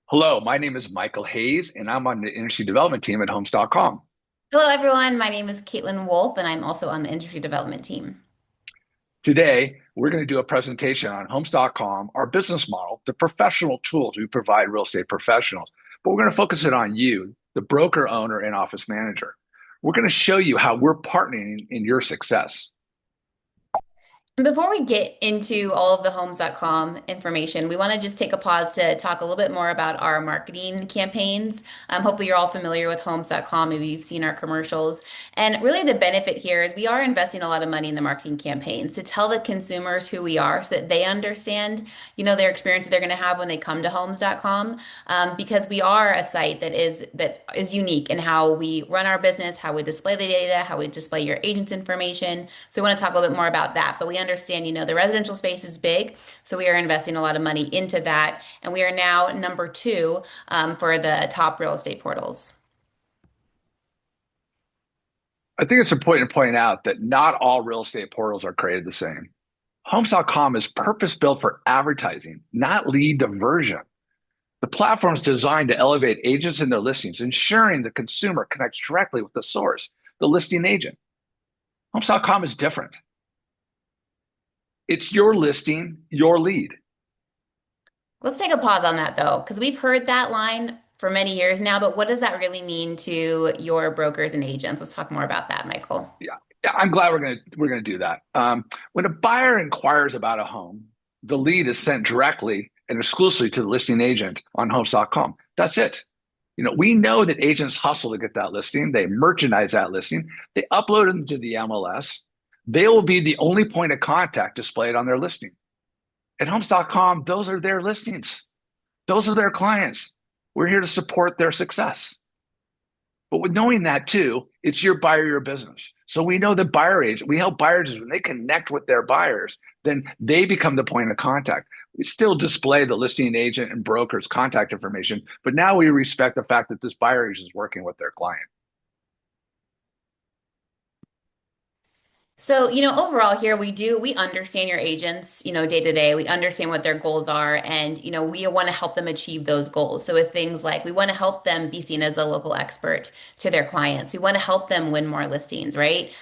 Hello, my name is Michael Hayes, and I'm on the industry development team at Homes.com. Hello, everyone. My name is Caitlyn Wolf, and I'm also on the industry development team. Today, we're going to do a presentation on Homes.com, our business model, the professional tools we provide real estate professionals. But we're going to focus it on you, the broker, owner, and office manager. We're going to show you how we're partnering in your success. And before we get into all of the Homes.com information, we want to just take a pause to talk a little bit more about our marketing campaigns. Hopefully, you're all familiar with Homes.com. Maybe you've seen our commercials. And really, the benefit here is we are investing a lot of money in the marketing campaigns to tell the consumers who we are so that they understand, their experience that they're going to have when they come to Homes.com. Because we are a site that is unique in how we run our business, how we display the data, how we display your agent's information. So we want to talk a little bit more about that. But we understand, the residential space is big, so we are investing a lot of money into that, and we are now number two for the top real estate portals. I think it's important to point out that not all real estate portals are created the same. Homes.com is purpose built for advertising, not lead diversion. The platform is designed to elevate agents in their listings, ensuring the consumer connects directly with the source, the listing agent. Homes.com is different. It's your listing, your lead. Let's take a pause on that though, because we've heard that line for many years now, but what does that really mean to your brokers and agents? Let's talk more about that, Michael. Yeah, I'm glad we're gonna do that. When a buyer inquires about a home, the lead is sent directly and exclusively to the listing agent on Homes.com. That's it. We know that agents hustle to get that listing. They merchandise that listing. They upload it to the MLS. They will be the only point of contact displayed on their listing. At Homes.com, those are their listings. Those are their clients. We're here to support their success. But with knowing that too, it's your buyer, your business. So we know the buyer agent, we help buyers when they connect with their buyers, then they become the point of contact. We still display the listing agent and broker's contact information, but now we respect the fact that this buyer agent is working with their client. So, overall here we understand your agents, day to day. We understand what their goals are and, we want to help them achieve those goals. So with things like we want to help them be seen as a local expert to their clients. We want to help them win more listings, right?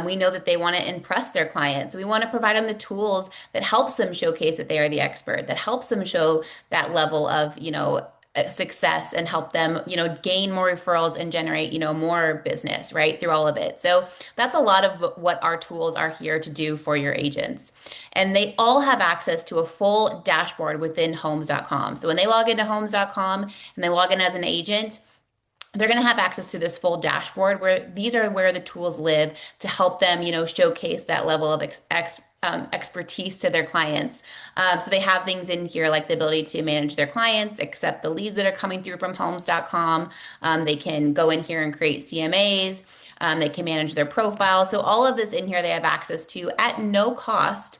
We know that they want to impress their clients. We want to provide them the tools that helps them showcase that they are the expert, that helps them show that level of, success and help them, gain more referrals and generate, more business, right, through all of it. So that's a lot of what our tools are here to do for your agents. And they all have access to a full dashboard within homes.com. So when they log into homes.com and they log in as an agent, they're going to have access to this full dashboard where these are where the tools live to help them, showcase that level of expertise to their clients. So they have things in here like the ability to manage their clients, accept the leads that are coming through from homes.com. They can go in here and create CMAs. They can manage their profile. So all of this in here they have access to at no cost.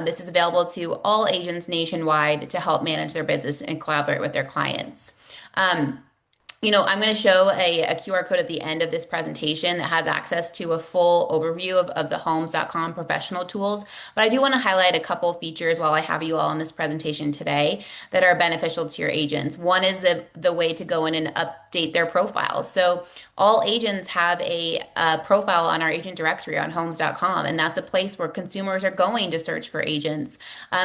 This is available to all agents nationwide to help manage their business and collaborate with their clients. I'm going to show a QR code at the end of this presentation that has access to a full overview of the homes.com professional tools. But I do want to highlight a couple features while I have you all in this presentation today that are beneficial to your agents. One is the way to go in and update their profiles. So all agents have a profile on our agent directory on homes.com, and that's a place where consumers are going to search for agents.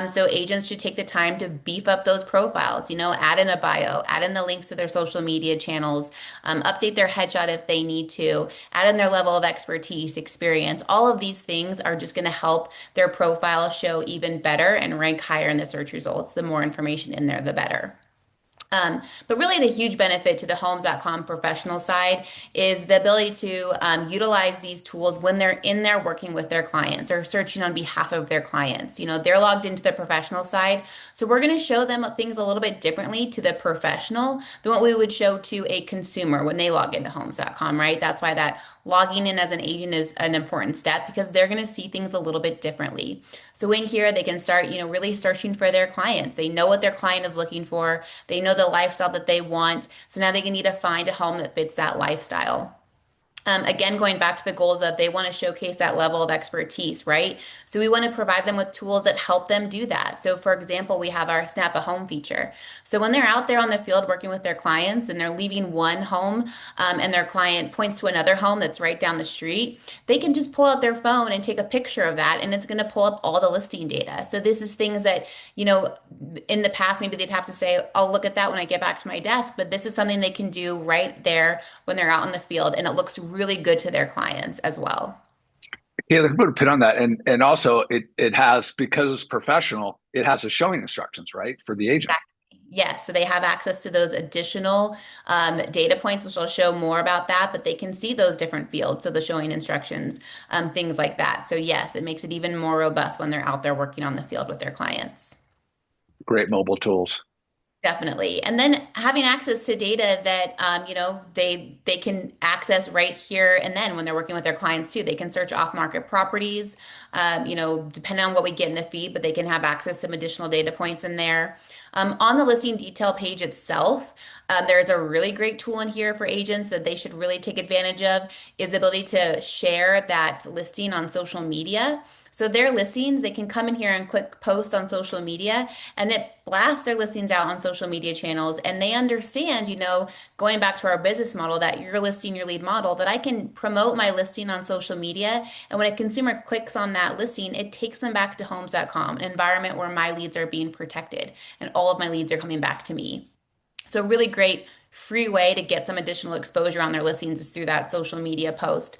So agents should take the time to beef up those profiles, add in a bio, add in the links to their social media channels, update their headshot if they need to, add in their level of expertise, experience. All of these things are just going to help their profile show even better and rank higher in the search results. The more information in there, the better. But really, the huge benefit to the homes.com professional side is the ability to utilize these tools when they're in there working with their clients or searching on behalf of their clients. They're logged into the professional side. So we're going to show them things a little bit differently to the professional than what we would show to a consumer when they log into homes.com, right? That's why that logging in as an agent is an important step because they're going to see things a little bit differently. So in here, they can start, really searching for their clients. They know what their client is looking for. They know the lifestyle that they want. So now they can need to find a home that fits that lifestyle. Again, going back to the goals of they want to showcase that level of expertise, right? So we want to provide them with tools that help them do that. So, for example, we have our Snap a Home feature. So when they're out there on the field working with their clients and they're leaving one home and their client points to another home that's right down the street, they can just pull out their phone and take a picture of that, and it's going to pull up all the listing data. So this is things that, in the past, maybe they'd have to say, I'll look at that when I get back to my desk, but this is something they can do right there when they're out in the field, and it looks really good to their clients as well. Yeah, let's put a pin on that. And also it has, because it's professional, it has the showing instructions, right? For the agent. Yes, so they have access to those additional data points, which will show more about that, but they can see those different fields, so the showing instructions, things like that. So yes, it makes it even more robust when they're out there working on the field with their clients. Great mobile tools. Definitely. And then having access to data that they can access right here and then when they're working with their clients too. They can search off-market properties, depending on what we get in the feed, but they can have access to some additional data points in there. On the listing detail page itself, there's a really great tool in here for agents that they should really take advantage of, is the ability to share that listing on social media. So their listings, they can come in here and click post on social media, and it blasts their listings out on social media channels. And they understand, going back to our business model, that your listing, your lead model, that I can promote my listing on social media. And when a consumer clicks on that listing, it takes them back to homes.com, an environment where my leads are being protected and all of my leads are coming back to me. So really great free way to get some additional exposure on their listings is through that social media post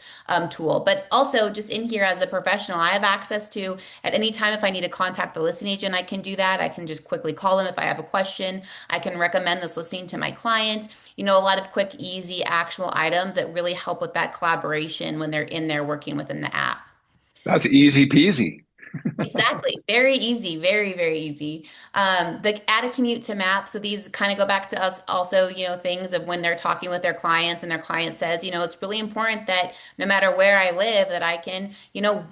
tool. But also just in here as a professional, I have access to at any time if I need to contact the listing agent, I can do that. I can just quickly call them if I have a question. I can recommend this listing to my client. A lot of quick, easy, actual items that really help with that collaboration when they're in there working within the app. That's easy peasy. Exactly. Very easy. Very, very easy. The add a commute to map. So these kind of go back to us also, things of when they're talking with their clients and their client says, it's really important that no matter where I live, that I can,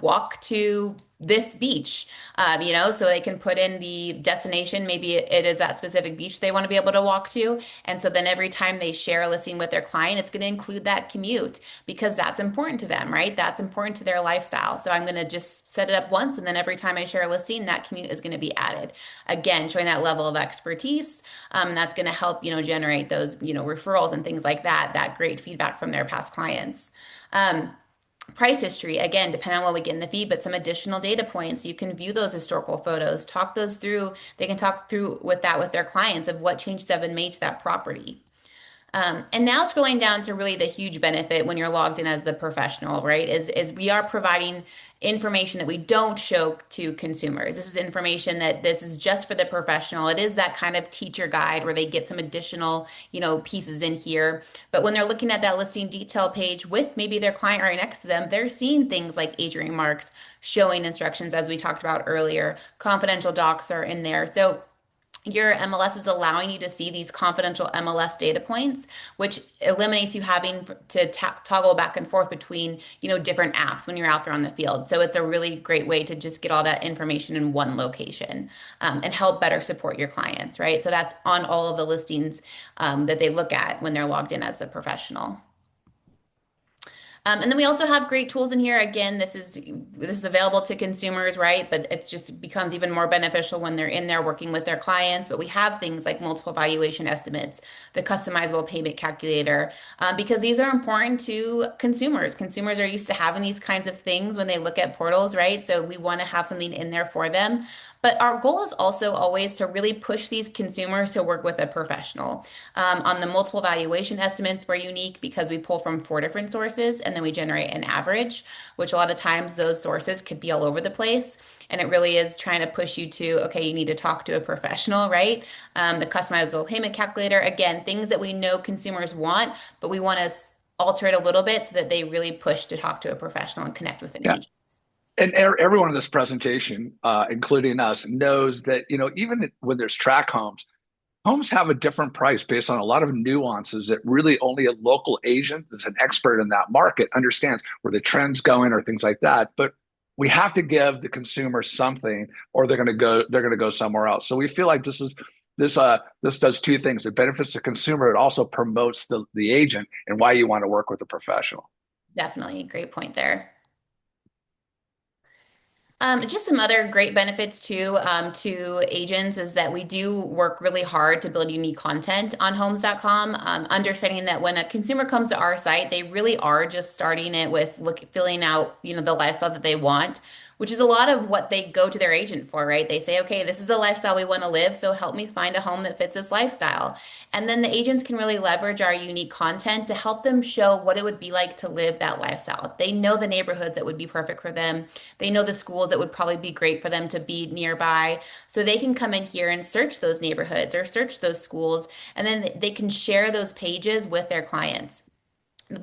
walk to this beach, so they can put in the destination. Maybe it is that specific beach they want to be able to walk to. And so then every time they share a listing with their client, it's going to include that commute because that's important to them, right? That's important to their lifestyle. So I'm going to just set it up once. And then every time I share a listing, that commute is going to be added. Again, showing that level of expertise. That's going to help, generate those, referrals and things like that, that great feedback from their past clients. Price history, again, depending on what we get in the feed, but some additional data points. You can view those historical photos, talk those through. They can talk through with that with their clients of what changes have been made to that property. And now scrolling down to really the huge benefit when you're logged in as the professional, right? Is we are providing information that we don't show to consumers. This is information that this is just for the professional. It is that kind of teacher guide where they get some additional, pieces in here. But when they're looking at that listing detail page with maybe their client right next to them, they're seeing things like age remarks, showing instructions, as we talked about earlier. Confidential docs are in there. So your MLS is allowing you to see these confidential MLS data points, which eliminates you having to toggle back and forth between, different apps when you're out there on the field. So it's a really great way to just get all that information in one location and help better support your clients, right? So that's on all of the listings that they look at when they're logged in as the professional. And then we also have great tools in here. Again, this is available to consumers, right? But it just becomes even more beneficial when they're in there working with their clients. But we have things like multiple valuation estimates, the customizable payment calculator, because these are important to consumers. Consumers are used to having these kinds of things when they look at portals, right? So we want to have something in there for them. But our goal is also always to really push these consumers to work with a professional. On the multiple valuation estimates, we're unique because we pull from 4 different sources and then we generate an average, which a lot of times those sources could be all over the place. And it really is trying to push you to, okay, you need to talk to a professional, right? The customizable payment calculator, again, things that we know consumers want, but we want to alter it a little bit so that they really push to talk to a professional and connect with an Yeah. agent. And everyone in this presentation, including us, knows that, even when there's track homes, homes have a different price based on a lot of nuances that really only a local agent that's an expert in that market understands where the trends going or things like that. But we have to give the consumer something or they're going to go somewhere else. So we feel like this does two things. It benefits the consumer. It also promotes the agent and why you want to work with a professional. Definitely. Great point there. Just some other great benefits too to agents is that we do work really hard to build unique content on homes.com. Understanding that when a consumer comes to our site, they really are just starting it with filling out, the lifestyle that they want, which is a lot of what they go to their agent for, right? They say, okay, this is the lifestyle we want to live, so help me find a home that fits this lifestyle. And then the agents can really leverage our unique content to help them show what it would be like to live that lifestyle. They know the neighborhoods that would be perfect for them. They know the schools that would probably be great for them to be nearby. So they can come in here and search those neighborhoods or search those schools, and then they can share those pages with their clients.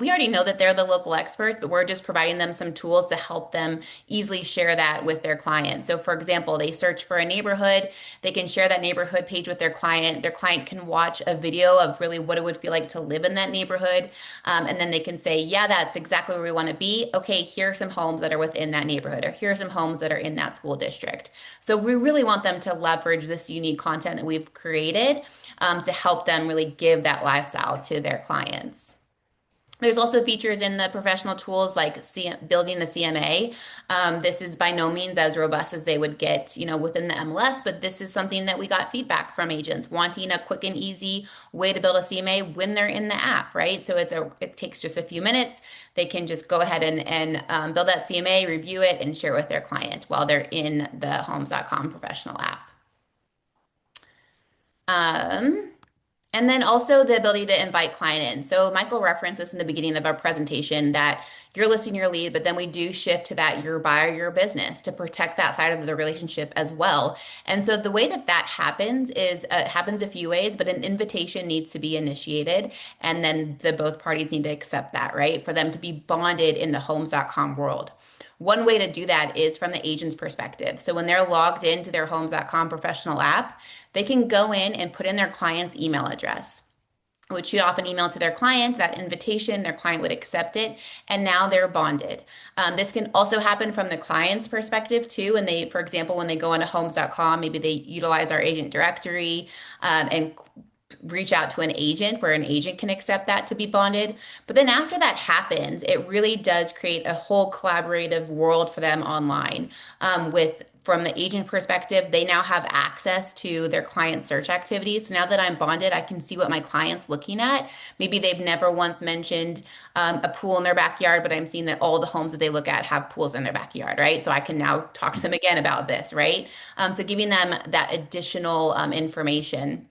We already know that they're the local experts, but we're just providing them some tools to help them easily share that with their client. So, for example, they search for a neighborhood, they can share that neighborhood page with their client. Their client can watch a video of really what it would feel like to live in that neighborhood. And then they can say, yeah, that's exactly where we want to be. Okay, here are some homes that are within that neighborhood, or here are some homes that are in that school district. So, we really want them to leverage this unique content that we've created to help them really give that lifestyle to their clients. There's also features in the professional tools like building the CMA. This is by no means as robust as they would get, within the MLS, but this is something that we got feedback from agents wanting a quick and easy way to build a CMA when they're in the app, right? So it takes just a few minutes. They can just go ahead and build that CMA, review it, and share with their client while they're in the Homes.com professional app. Um, And then also the ability to invite client in. So Michael referenced this in the beginning of our presentation that you're listing your lead, but then we do shift to that your buyer, your business to protect that side of the relationship as well. And so the way that that happens is it happens a few ways, but an invitation needs to be initiated. And then the both parties need to accept that, right? For them to be bonded in the homes.com world. One way to do that is from the agent's perspective. So when they're logged into their homes.com professional app, they can go in and put in their client's email address, which you often email to their client, that invitation, their client would accept it, and now they're bonded. This can also happen from the client's perspective too. And they, for example, when they go into homes.com, maybe they utilize our agent directory and reach out to an agent where an agent can accept that to be bonded. But then after that happens, it really does create a whole collaborative world for them online with from the agent perspective, they now have access to their client search activities. So now that I'm bonded, I can see what my client's looking at. Maybe they've never once mentioned a pool in their backyard, but I'm seeing that all the homes that they look at have pools in their backyard, right? So I can now talk to them again about this, right? So giving them that additional information.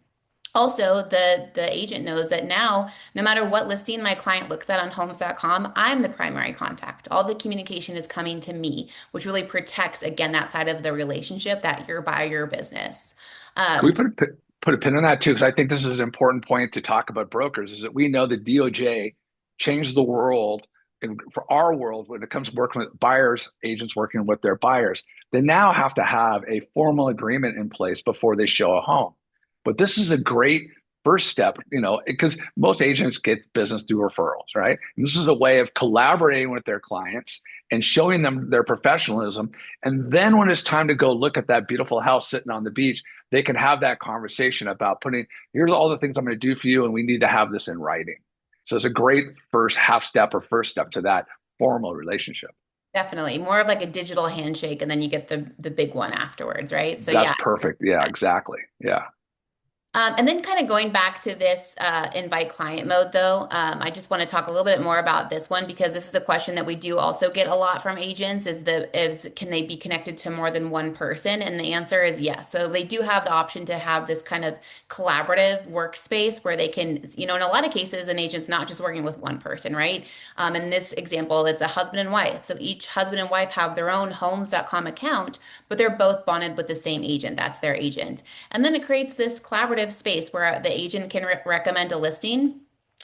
Also, the agent knows that now, no matter what listing my client looks at on homes.com, I'm the primary contact. All the communication is coming to me, which really protects, again, that side of the relationship that you're by your business. Can we Um, put a pin on that too? Because I think this is an important point to talk about brokers. Is that we know the DOJ changed the world for our world when it comes to working with buyers, agents working with their buyers. They now have to have a formal agreement in place before they show a home. But this is a great first step, because most agents get business through referrals, right? And this is a way of collaborating with their clients and showing them their professionalism. And then when it's time to go look at that beautiful house sitting on the beach, they can have that conversation about here's all the things I'm going to do for you, and we need to have this in writing. So it's a great first half step or first step to that formal relationship. Definitely more of like a digital handshake, and then you get the big one afterwards, right? So That's yeah. perfect. Yeah, exactly. Yeah. And then kind of going back to this invite client mode, though, I just want to talk a little bit more about this one because this is the question that we do also get a lot from agents is can they be connected to more than one person? And the answer is yes. So they do have the option to have this kind of collaborative workspace where they can, in a lot of cases, an agent's not just working with one person, right? In this example, it's a husband and wife. So each husband and wife have their own homes.com account, but they're both bonded with the same agent. That's their agent. And then it creates this collaborative space where the agent can recommend a listing.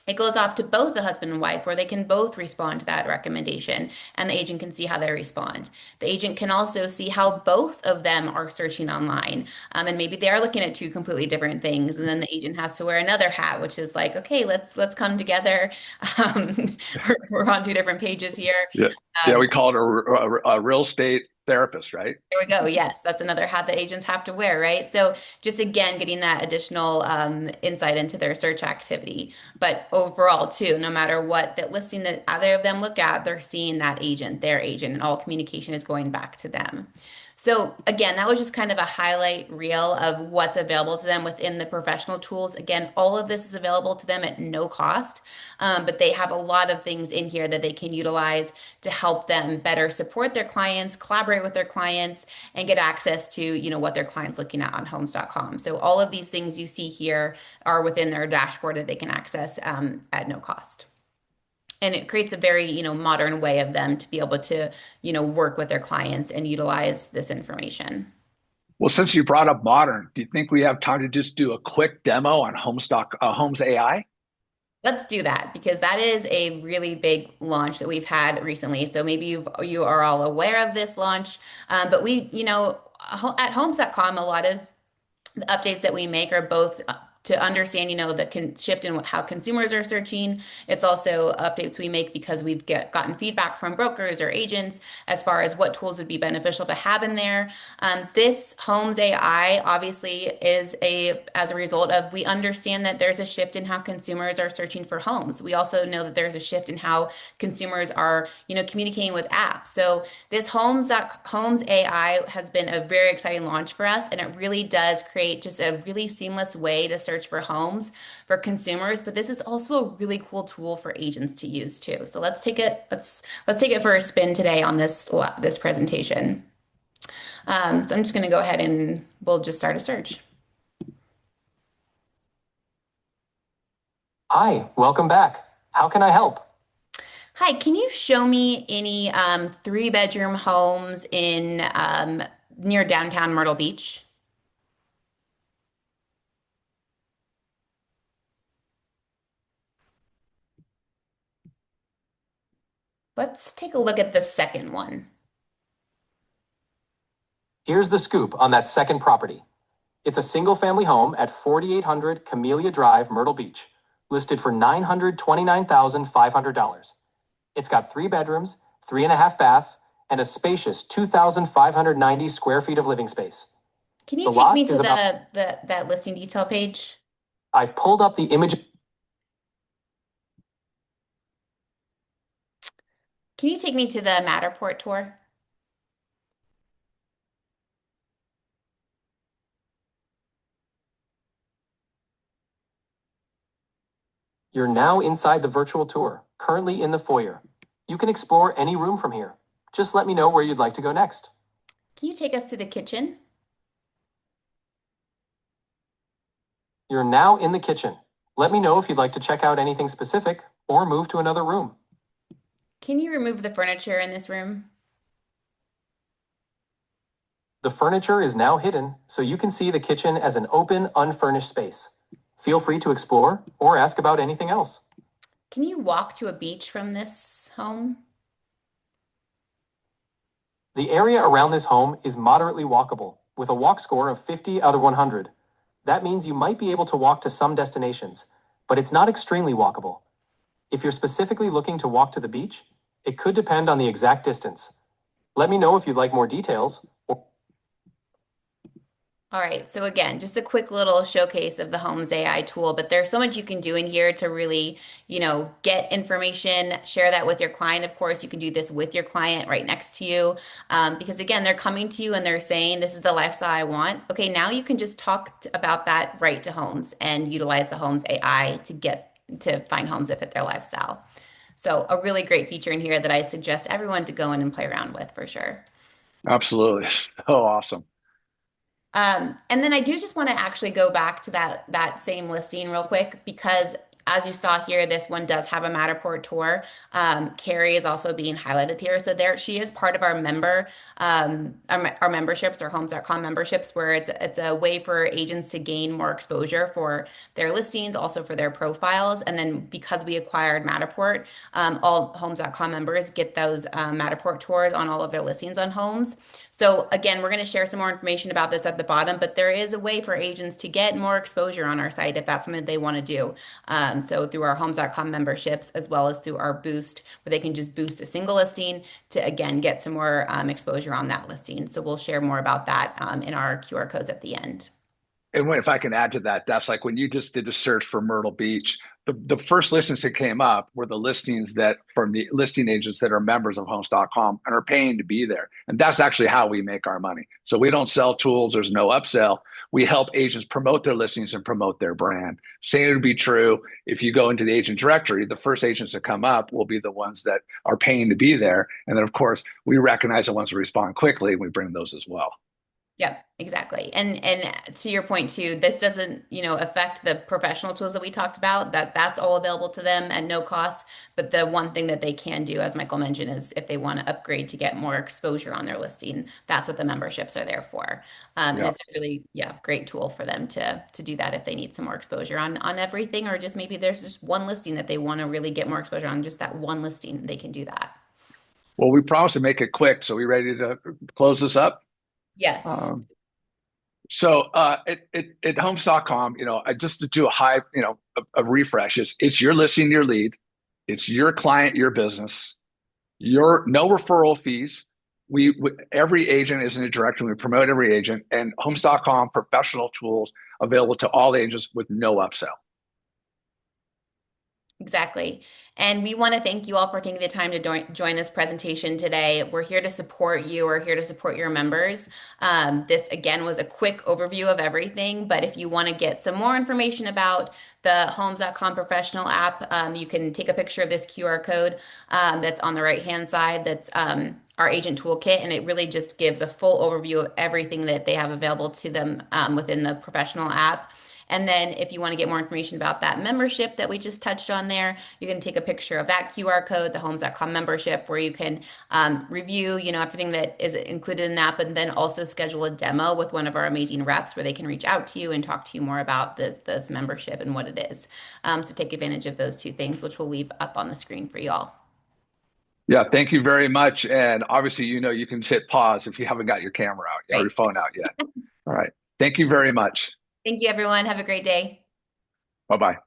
It goes off to both the husband and wife where they can both respond to that recommendation and the agent can see how they respond. The agent can also see how both of them are searching online. And maybe they are looking at two completely different things. And then the agent has to wear another hat, which is like, okay, let's come together. Um, we're on two different pages here. Yeah. Yeah, Um, we call it a real estate Therapist, right? There we go. Yes, that's another hat that agents have to wear, right? So just again, getting that additional insight into their search activity. But overall, too, no matter what that listing that either of them look at, they're seeing that agent, their agent, and all communication is going back to them. So again, that was just kind of a highlight reel of what's available to them within the professional tools. Again, all of this is available to them at no cost, but they have a lot of things in here that they can utilize to help them better support their clients, collaborate with their clients, and get access to, what their clients looking at on homes.com. So all of these things you see here are within their dashboard that they can access at no cost. And it creates a very, modern way of them to be able to, work with their clients and utilize this information. Well, since you brought up modern, do you think we have time to just do a quick demo on Homes AI? Let's do that because that is a really big launch that we've had recently. So maybe you are all aware of this launch, but we, at homes.com, a lot of the updates that we make are both to understand, the shift in how consumers are searching. It's also updates we make because we've gotten feedback from brokers or agents as far as what tools would be beneficial to have in there. This Homes AI obviously is as a result of we understand that there's a shift in how consumers are searching for homes. We also know that there's a shift in how consumers are, communicating with apps. So this Homes AI has been a very exciting launch for us, and it really does create just a really seamless way to search for homes for consumers. But this is also a really cool tool for agents to use too. So let's take it for a spin today on this presentation. So I'm just going to go ahead and we'll just start a search. Hi, welcome back. How can I help? Hi, can you show me any three-bedroom homes in near downtown Myrtle Beach? Let's take a look at the second one. Here's the scoop on that second property. It's a single-family home at 4800 Camellia Drive, Myrtle Beach, listed for $929,500. It's got 3 bedrooms, 3.5 baths, and a spacious 2,590 square feet of living space. Can you The take me lot to is about. that listing detail page? I've pulled up the image. Can you take me to the Matterport tour? You're now inside the virtual tour, currently in the foyer. You can explore any room from here. Just let me know where you'd like to go next. Can you take us to the kitchen? You're now in the kitchen. Let me know if you'd like to check out anything specific or move to another room. Can you remove the furniture in this room? The furniture is now hidden, so you can see the kitchen as an open, unfurnished space. Feel free to explore or ask about anything else. Can you walk to a beach from this home? The area around this home is moderately walkable, with a walk score of 50 out of 100. That means you might be able to walk to some destinations, but it's not extremely walkable. If you're specifically looking to walk to the beach, it could depend on the exact distance. Let me know if you'd like more details. All right, so again, just a quick little showcase of the Homes AI tool, but there's so much you can do in here to really, get information, share that with your client. Of course, you can do this with your client right next to you, because again, they're coming to you and they're saying, this is the lifestyle I want. Okay, now you can just talk about that right to Homes and utilize the Homes AI to find homes that fit their lifestyle. So a really great feature in here that I suggest everyone to go in and play around with for sure. Absolutely. So awesome. And then I do just want to actually go back to that same listing real quick because as you saw here, this one does have a Matterport tour. Carrie is also being highlighted here. So there she is part of our our memberships, our homes.com memberships, where it's a way for agents to gain more exposure for their listings, also for their profiles. And then because we acquired Matterport, all homes.com members get those Matterport tours on all of their listings on homes. So again, we're going to share some more information about this at the bottom, but there is a way for agents to get more exposure on our site if that's something they want to do. So through our Homes.com memberships, as well as through our boost, where they can just boost a single listing to again get some more exposure on that listing. So we'll share more about that in our QR codes at the end. And if I can add to that, that's like when you just did a search for Myrtle Beach, the first listings that came up were the listings that from the listing agents that are members of homes.com and are paying to be there. And that's actually how we make our money. So we don't sell tools, there's no upsell. We help agents promote their listings and promote their brand. Same would be true if you go into the agent directory, the first agents that come up will be the ones that are paying to be there. And then, of course, we recognize the ones that respond quickly and we bring those as well. Yep, exactly. And to your point too, this doesn't, affect the professional tools that we talked about, that's all available to them at no cost. But the one thing that they can do, as Michael mentioned, is if they want to upgrade to get more exposure on their listing, that's what the memberships are there for. And Yeah. it's a really, great tool for them to do that if they need some more exposure on everything, or just maybe there's just one listing that they want to really get more exposure on, just that one listing, they can do that. Well, we promise to make it quick. So we ready to close this up? Yes. Um, at homes.com, I just to do a high, a refresh. It's your listing, your lead. It's your client, your business. Your no referral fees. Every agent is in a directory. We promote every agent, and homes.com professional tools available to all agents with no upsell. Exactly. And we want to thank you all for taking the time to join this presentation today. We're here to support you. We're here to support your members. This, again, was a quick overview of everything. But if you want to get some more information about the Homes.com professional app, you can take a picture of this QR code that's on the right-hand side. That's our agent toolkit. And it really just gives a full overview of everything that they have available to them within the professional app. And then if you want to get more information about that membership that we just touched on there, you can take a picture of that QR code, the Homes.com membership, where you can review, everything that is included in that, but then also schedule a demo with one of our amazing reps where they can reach out to you and talk to you more about this membership and what it is. So take advantage of those two things, which we'll leave up on the screen for you all. Yeah, thank you very much. And obviously, you can hit pause if you haven't got your camera out or Great. your phone out yet. All right. Thank you very much. Thank you, everyone. Have a great day. Bye bye.